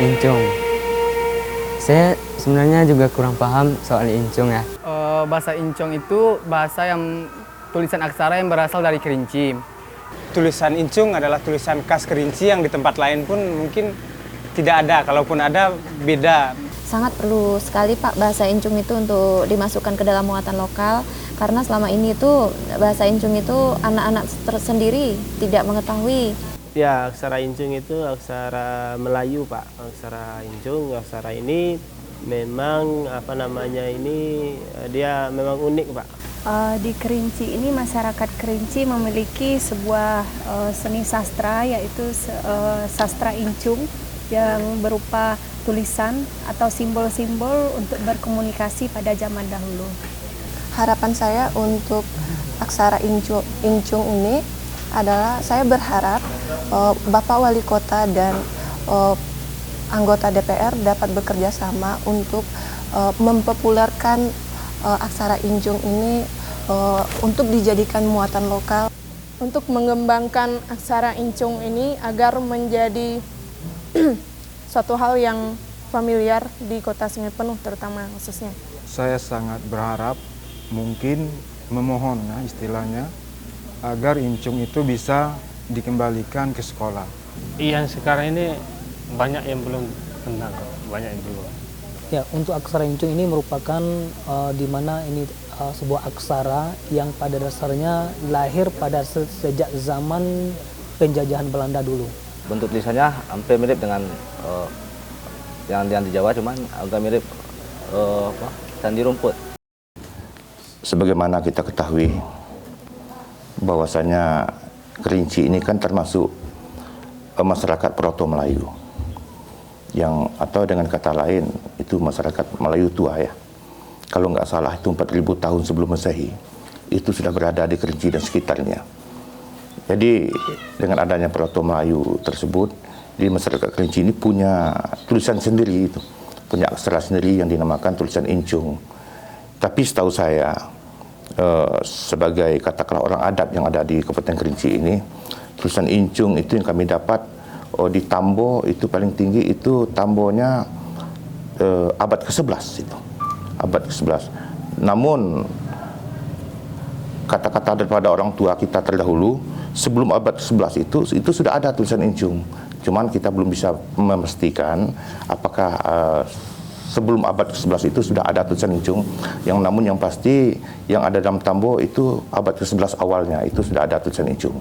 Incung. Saya sebenarnya juga kurang paham soal incung ya. Bahasa Incung itu bahasa yang tulisan aksara yang berasal dari Kerinci. Tulisan Incung adalah tulisan khas Kerinci yang di tempat lain pun mungkin tidak ada. Kalaupun ada, beda. Sangat perlu sekali Pak bahasa Incung itu untuk dimasukkan ke dalam muatan lokal, karena selama ini itu bahasa Incung itu anak-anak tersendiri tidak mengetahui. Ya, aksara Incung itu aksara Melayu, Pak. Aksara Incung, aksara ini memang dia memang unik, Pak. Di Kerinci ini masyarakat Kerinci memiliki sebuah seni sastra, yaitu sastra Incung yang berupa tulisan atau simbol-simbol untuk berkomunikasi pada zaman dahulu. Harapan saya untuk aksara Incung ini adalah saya berharap Bapak Wali Kota dan anggota DPR dapat bekerja sama untuk mempopulerkan aksara Incung ini untuk dijadikan muatan lokal. Untuk mengembangkan aksara Incung ini agar menjadi suatu hal yang familiar di Kota Sungai Penuh terutama khususnya. Saya sangat berharap, mungkin memohon istilahnya, agar Incung itu bisa dikembalikan ke sekolah. Yang sekarang ini banyak yang belum kenal, banyak yang belum. Ya, untuk aksara Incung ini merupakan di mana ini sebuah aksara yang pada dasarnya lahir pada sejak zaman penjajahan Belanda dulu. Bentuk tulisannya hampir mirip dengan yang di Jawa, cuman agak mirip candi rumput. Sebagaimana kita ketahui, bahwasanya Kerinci ini kan termasuk masyarakat Proto Melayu, yang atau dengan kata lain itu masyarakat Melayu tua ya. Kalau nggak salah itu 4.000 tahun sebelum Masehi itu sudah berada di Kerinci dan sekitarnya. Jadi dengan adanya Proto Melayu tersebut, di masyarakat Kerinci ini punya tulisan sendiri, itu punya aksara sendiri yang dinamakan tulisan Incung. Tapi setahu saya, sebagai katakanlah orang adat yang ada di Kabupaten Kerinci ini, tulisan Incung itu yang kami dapat di Tambo itu paling tinggi itu Tambonya abad ke-11 itu. Abad ke-11. Namun kata-kata daripada orang tua kita terdahulu sebelum abad ke-11 itu sudah ada tulisan Incung. Cuman kita belum bisa memastikan apakah sebelum abad ke-11 itu sudah ada tulisan Incung. Namun yang pasti yang ada dalam Tambo itu abad ke-11 awalnya itu sudah ada tulisan Incung.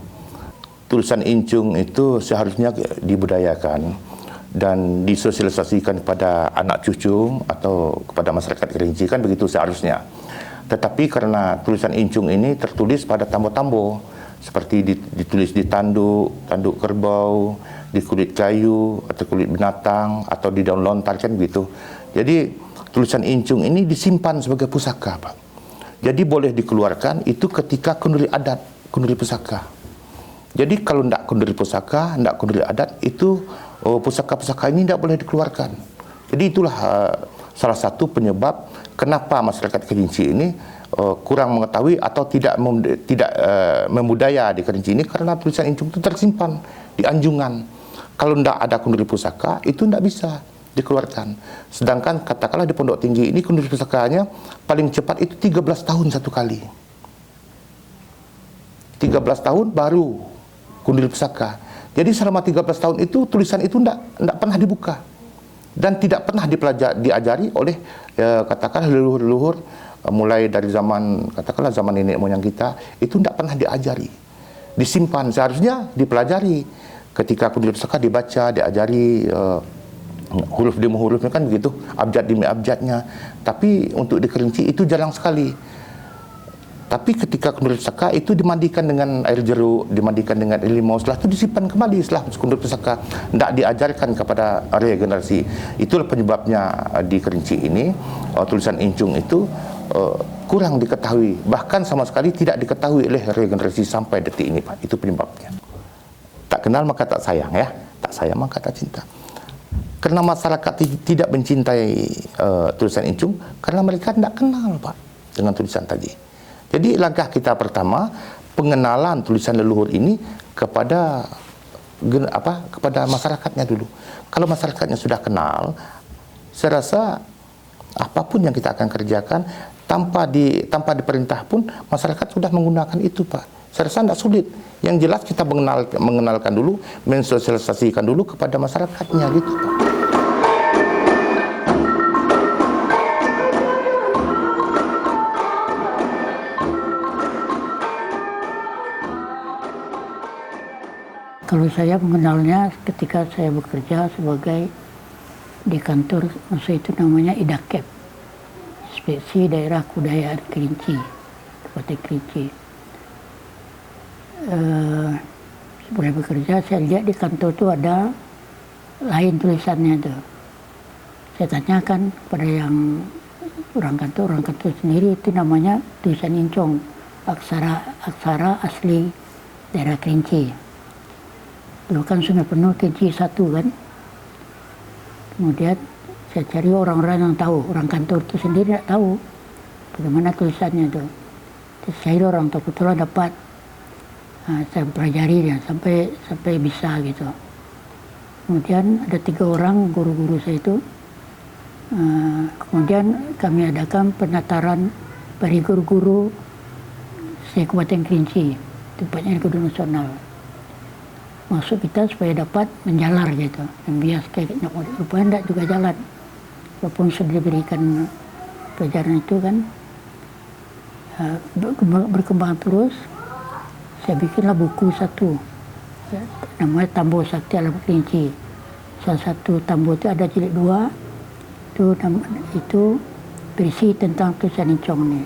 Tulisan Incung itu seharusnya dibudayakan dan disosialisasikan kepada anak cucu atau kepada masyarakat Kerinci, kan begitu seharusnya. Tetapi karena tulisan Incung ini tertulis pada tambo-tambo, seperti ditulis di tanduk kerbau, di kulit kayu atau kulit binatang atau di daun lontar, kan begitu. Jadi tulisan Incung ini disimpan sebagai pusaka, Pak. Jadi boleh dikeluarkan itu ketika kenduri adat, kenduri pusaka. Jadi kalau tidak kenduri pusaka, tidak kenduri adat, itu pusaka-pusaka ini tidak boleh dikeluarkan. Jadi itulah salah satu penyebab kenapa masyarakat Kerinci ini kurang mengetahui atau tidak membudaya di Kerinci ini, karena tulisan Incung itu tersimpan di anjungan. Kalau tidak ada kenduri pusaka, itu tidak bisa dikeluarkan. Sedangkan katakanlah di Pondok Tinggi ini kenduri pusakanya paling cepat itu 13 tahun satu kali. 13 tahun baru kenduri pusaka. Jadi selama 13 tahun itu tulisan itu tidak pernah dibuka dan tidak pernah diajari oleh katakanlah leluhur-leluhur mulai dari zaman katakanlah zaman nenek moyang kita, itu tidak pernah diajari. Disimpan, seharusnya dipelajari. Ketika kenduri pusaka dibaca, diajari huruf demi hurufnya, kan begitu, abjad demi abjadnya. Tapi untuk di Kerinci itu jarang sekali. Tapi ketika kenduri pusaka itu dimandikan dengan air jeruk, dimandikan dengan air limau, setelah itu disimpan kembali setelah kenduri pusaka, tidak diajarkan kepada regenerasi. Itulah penyebabnya di Kerinci ini tulisan Incung itu kurang diketahui, bahkan sama sekali tidak diketahui oleh regenerasi sampai detik ini, Pak. Itu penyebabnya. Tak kenal maka tak sayang, ya. Tak sayang maka tak cinta. Karena masyarakat tidak mencintai tulisan Incung karena mereka tidak kenal, Pak, dengan tulisan tadi. Jadi langkah kita pertama, pengenalan tulisan leluhur ini kepada kepada masyarakatnya dulu. Kalau masyarakatnya sudah kenal, saya rasa apapun yang kita akan kerjakan tanpa diperintah pun masyarakat sudah menggunakan itu, Pak. Saya rasa tidak sulit. Yang jelas kita mengenalkan dulu, mensosialisasikan dulu kepada masyarakatnya gitu, Pak. Kalau saya mengenalnya ketika saya bekerja sebagai di kantor, masa itu namanya IDAKEP, Inspeksi Daerah Kebudayaan Kerinci, Kabupaten Kerinci. Sebelum bekerja, saya lihat di kantor itu ada lain tulisannya tuh. Saya tanyakan kepada yang orang kantor sendiri, itu namanya tulisan Incong, aksara asli daerah Kerinci. Dulu kan Sungai Penuh Kerinci 1 kan. Kemudian saya cari orang-orang yang tahu, orang kantor itu sendiri tidak tahu bagaimana tulisannya itu. Terus saya orang tahu, kebetulan dapat. Saya pelajari dia sampai bisa gitu. Kemudian ada 3 orang guru-guru saya itu. Kemudian kami adakan penataran bagi guru-guru Kabupaten Kerinci, tempatnya di Gedung Nasional. Maksud kita supaya dapat menjalar gitu. Dan bias kayak rupanya tidak juga jalan. Walaupun sudah diberikan pelajaran itu kan, berkembang terus. Saya bikinlah buku 1, namanya Tambo Sakti Alam Kerinci. Salah satu tambo itu ada jilid 2, itu berisi tentang tulisan Incong ini.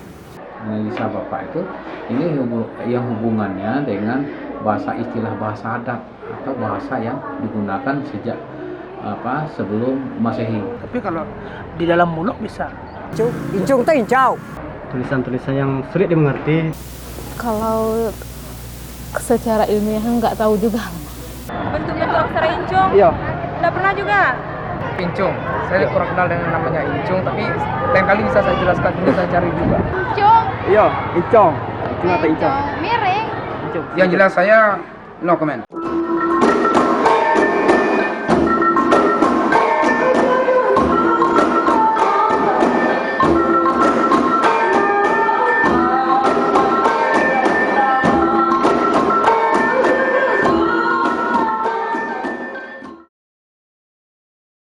Analisa Bapak itu, ini yang hubungannya dengan istilah bahasa adat atau bahasa yang digunakan sejak sebelum Masehi. Tapi kalau di dalam mulut bisa. Incung itu incau. Tulisan-tulisan yang sulit dimengerti. Kalau secara ilmiah nggak tahu juga. Bentuk-bentuk aksara Incung? Iya. Nggak pernah juga? Incung, saya kurang kenal dengan namanya Incung, tapi lain kali bisa saya jelaskan, ini saya cari juga. Incung? Iya, Incung. Incung atau Incung? Miring. Yang jelas saya no comment.